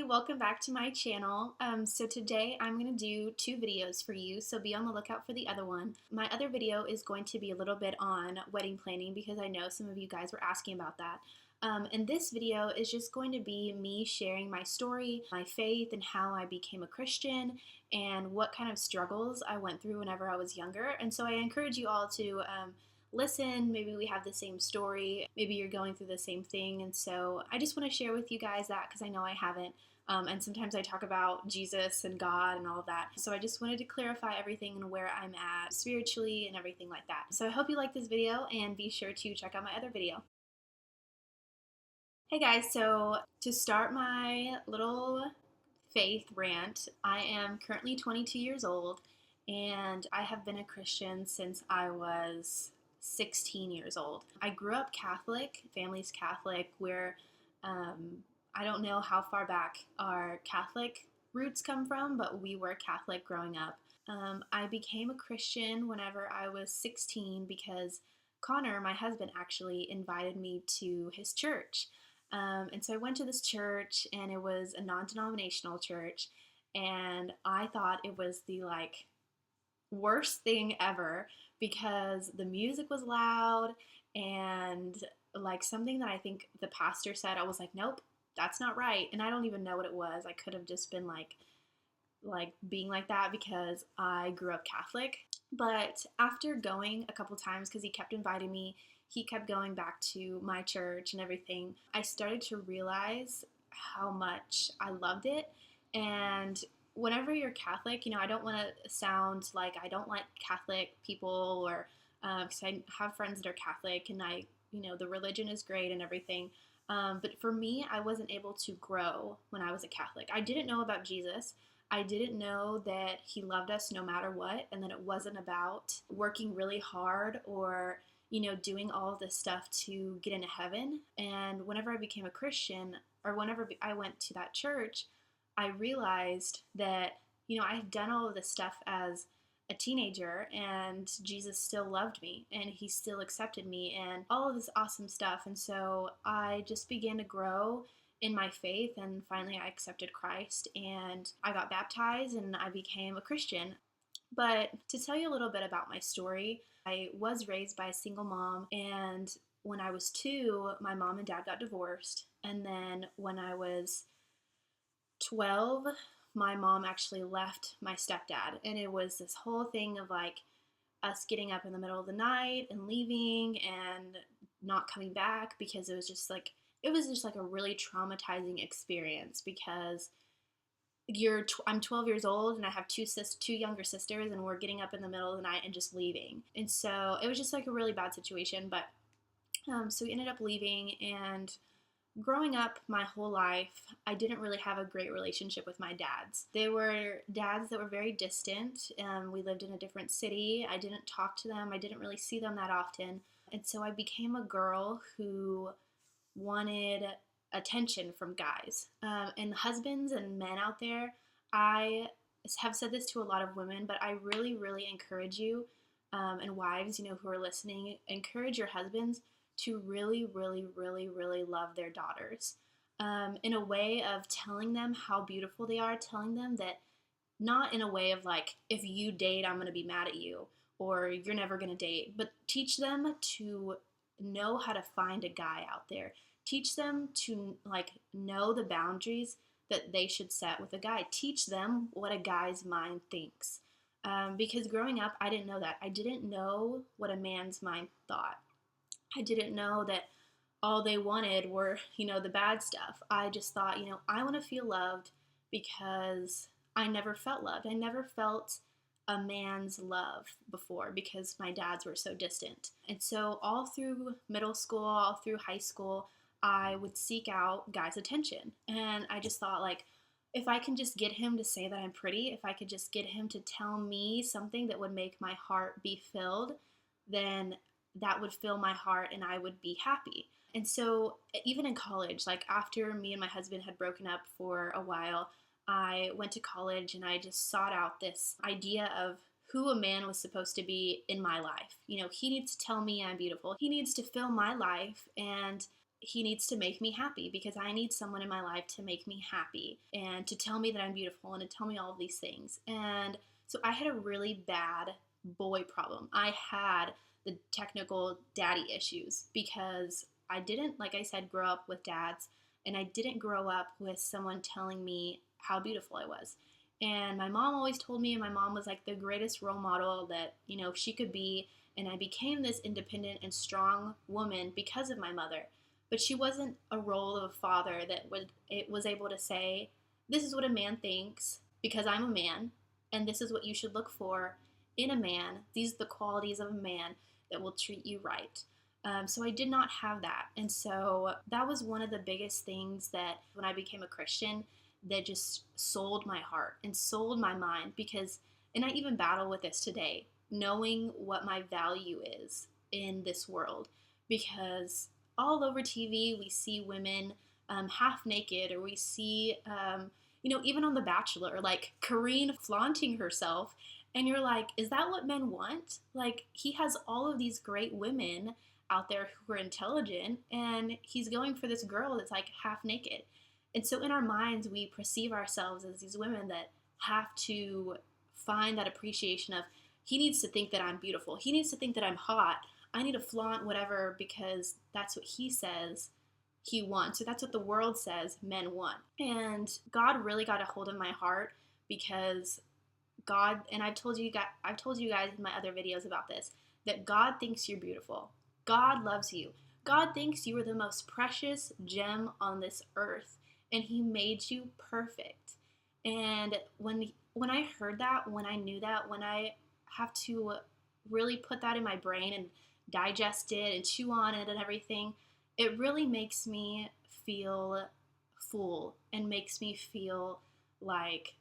everybody, welcome back to my channel. So today I'm going to do two videos for you, so be on the lookout for the other one. My other video is going to be a little bit on wedding planning because I know some of you guys were asking about that. And this video is just going to be me sharing my story, my faith, and how I became a Christian, and what kind of struggles I went through whenever I was younger. And so I encourage you all to listen. Maybe we have the same story, maybe you're going through the same thing, and so I just want to share with you guys that because I know I haven't, and sometimes I talk about Jesus and God and all of that, so I just wanted to clarify everything and where I'm at spiritually and everything like that. So I hope you like this video, and be sure to check out my other video. Hey guys, so to start my little faith rant, I am currently 22 years old, and I have been a Christian since I was 16 years old. I grew up Catholic, family's Catholic, where I don't know how far back our Catholic roots come from, but we were Catholic growing up. I became a Christian whenever I was 16 because Connor, my husband, actually invited me to his church. And so I went to this church, and it was a non-denominational church, and I thought it was the worst thing ever because the music was loud, and something that I think the pastor said, I was like, nope, that's not right. And I don't even know what it was. I could have just been being like that because I grew up Catholic. But after going a couple times, because he kept inviting me, he kept going back to my church and everything, I started to realize how much I loved it. And whenever you're Catholic, I don't want to sound like I don't like Catholic people, or because I have friends that are Catholic, and the religion is great and everything. But for me, I wasn't able to grow when I was a Catholic. I didn't know about Jesus. I didn't know that he loved us no matter what, and that it wasn't about working really hard or doing all of this stuff to get into heaven. And whenever I became a Christian, or whenever I went to that church, I realized that, I had done all of this stuff as a teenager, and Jesus still loved me, and he still accepted me, and all of this awesome stuff. And so I just began to grow in my faith, and finally I accepted Christ, and I got baptized, and I became a Christian. But to tell you a little bit about my story, I was raised by a single mom, and when I was 2, my mom and dad got divorced, and then when I was 12, my mom actually left my stepdad, and it was this whole thing of us getting up in the middle of the night and leaving and not coming back, because it was just a really traumatizing experience, because I'm 12 years old, and I have two younger sisters, and we're getting up in the middle of the night and just leaving. And so it was just a really bad situation. But so we ended up leaving, and growing up my whole life, I didn't really have a great relationship with my dads. They were dads that were very distant. We lived in a different city. I didn't talk to them. I didn't really see them that often. And so I became a girl who wanted attention from guys. And husbands and men out there, I have said this to a lot of women, but I really, really encourage you, and wives, who are listening, encourage your husbands to really, really, really, really love their daughters, in a way of telling them how beautiful they are, telling them that, not in a way of if you date, I'm going to be mad at you, or you're never going to date, but teach them to know how to find a guy out there. Teach them to know the boundaries that they should set with a guy. Teach them what a guy's mind thinks. Because growing up, I didn't know that. I didn't know what a man's mind thought. I didn't know that all they wanted were, the bad stuff. I just thought, I want to feel loved, because I never felt loved. I never felt a man's love before because my dads were so distant. And so all through middle school, all through high school, I would seek out guys' attention. And I just thought, if I can just get him to say that I'm pretty, if I could just get him to tell me something that would make my heart be filled, then that would fill my heart and I would be happy. And so even in college, after me and my husband had broken up for a while, I went to college, and I just sought out this idea of who a man was supposed to be in my life. He needs to tell me I'm beautiful. He needs to fill my life, and he needs to make me happy because I need someone in my life to make me happy and to tell me that I'm beautiful and to tell me all of these things. And so I had a really bad boy problem. I had the technical daddy issues because I didn't, like I said, grow up with dads, and I didn't grow up with someone telling me how beautiful I was. And my mom always told me, and my mom was like the greatest role model that, she could be. And I became this independent and strong woman because of my mother. But she wasn't a role of a father that was able to say, this is what a man thinks because I'm a man, and this is what you should look for in a man. These are the qualities of a man that will treat you right. So I did not have that. And so that was one of the biggest things that when I became a Christian that just sold my heart and sold my mind and I even battle with this today, knowing what my value is in this world, because all over TV we see women half naked, or we see, even on The Bachelor, like Karine flaunting herself, and you're like, is that what men want? Like, he has all of these great women out there who are intelligent, and he's going for this girl that's like half naked. And so in our minds, we perceive ourselves as these women that have to find that appreciation of, he needs to think that I'm beautiful. He needs to think that I'm hot. I need to flaunt whatever because that's what he says he wants. So that's what the world says men want. And God really got a hold of my heart because God, and I've told you guys in my other videos about this, that God thinks you're beautiful. God loves you. God thinks you are the most precious gem on this earth, and he made you perfect. And when I heard that, when I knew that, when I have to really put that in my brain and digest it and chew on it and everything, it really makes me feel full and makes me feel like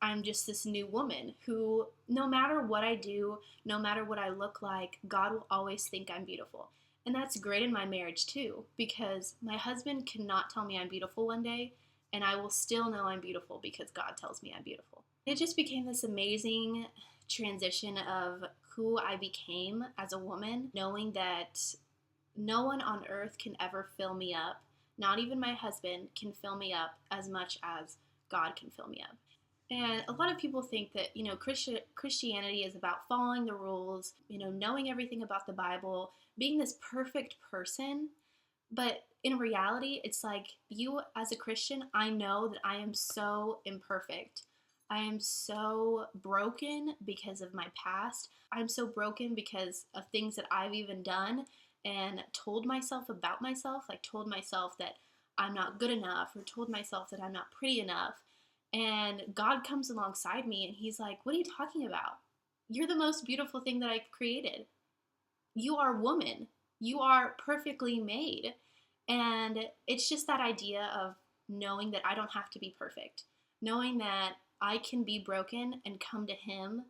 I'm just this new woman who, no matter what I do, no matter what I look like, God will always think I'm beautiful. And that's great in my marriage too, because my husband cannot tell me I'm beautiful one day, and I will still know I'm beautiful because God tells me I'm beautiful. It just became this amazing transition of who I became as a woman, knowing that no one on earth can ever fill me up. Not even my husband can fill me up as much as God can fill me up. And a lot of people think that, Christianity is about following the rules, knowing everything about the Bible, being this perfect person. But in reality, it's like, you as a Christian, I know that I am so imperfect. I am so broken because of my past. I'm so broken because of things that I've even done and told myself about myself, like told myself that I'm not good enough, or told myself that I'm not pretty enough. And God comes alongside me and he's like, what are you talking about? You're the most beautiful thing that I've created. You are a woman. You are perfectly made. And it's just that idea of knowing that I don't have to be perfect. Knowing that I can be broken and come to him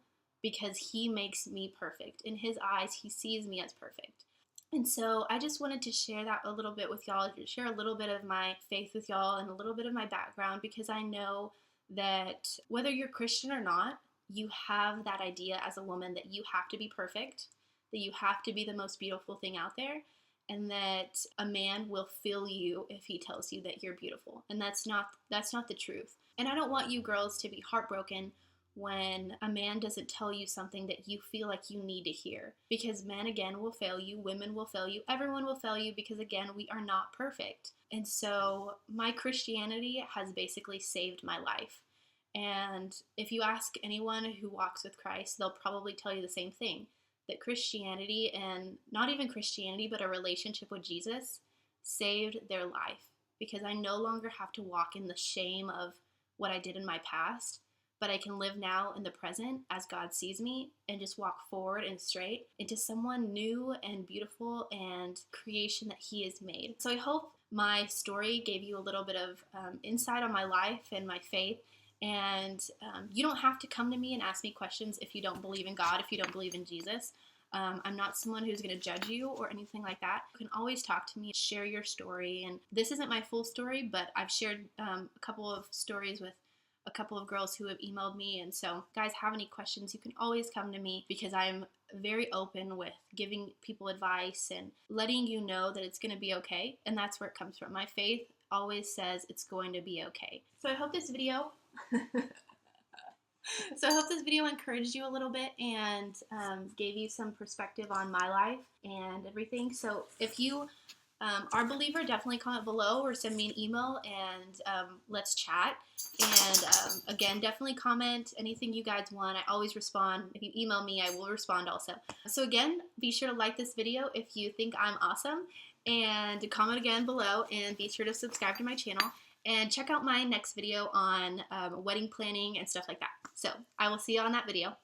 because he makes me perfect. In his eyes, he sees me as perfect. And so I just wanted to share that a little bit with y'all, share a little bit of my faith with y'all and a little bit of my background, because I know that whether you're Christian or not, you have that idea as a woman that you have to be perfect, that you have to be the most beautiful thing out there, and that a man will feel you if he tells you that you're beautiful. And that's not the truth. And I don't want you girls to be heartbroken when a man doesn't tell you something that you feel like you need to hear. Because men, again, will fail you, women will fail you, everyone will fail you, because again, we are not perfect. And so my Christianity has basically saved my life. And if you ask anyone who walks with Christ, they'll probably tell you the same thing, that Christianity, and not even Christianity, but a relationship with Jesus, saved their life. Because I no longer have to walk in the shame of what I did in my past, but I can live now in the present as God sees me and just walk forward and straight into someone new and beautiful and creation that he has made. So I hope my story gave you a little bit of insight on my life and my faith. And you don't have to come to me and ask me questions if you don't believe in God, if you don't believe in Jesus. I'm not someone who's going to judge you or anything like that. You can always talk to me, share your story. And this isn't my full story, but I've shared a couple of stories with a couple of girls who have emailed me. And so, guys, have any questions, you can always come to me, because I'm very open with giving people advice and letting you know that it's going to be okay. And that's where it comes from. My faith always says it's going to be okay. So I hope this video encouraged you a little bit and gave you some perspective on my life and everything. So if you are a believer, definitely comment below or send me an email and let's chat. And again, definitely comment anything you guys want. I always respond. If you email me, I will respond also. So again, be sure to like this video if you think I'm awesome, and comment again below, and be sure to subscribe to my channel and check out my next video on wedding planning and stuff like that. So I will see you on that video.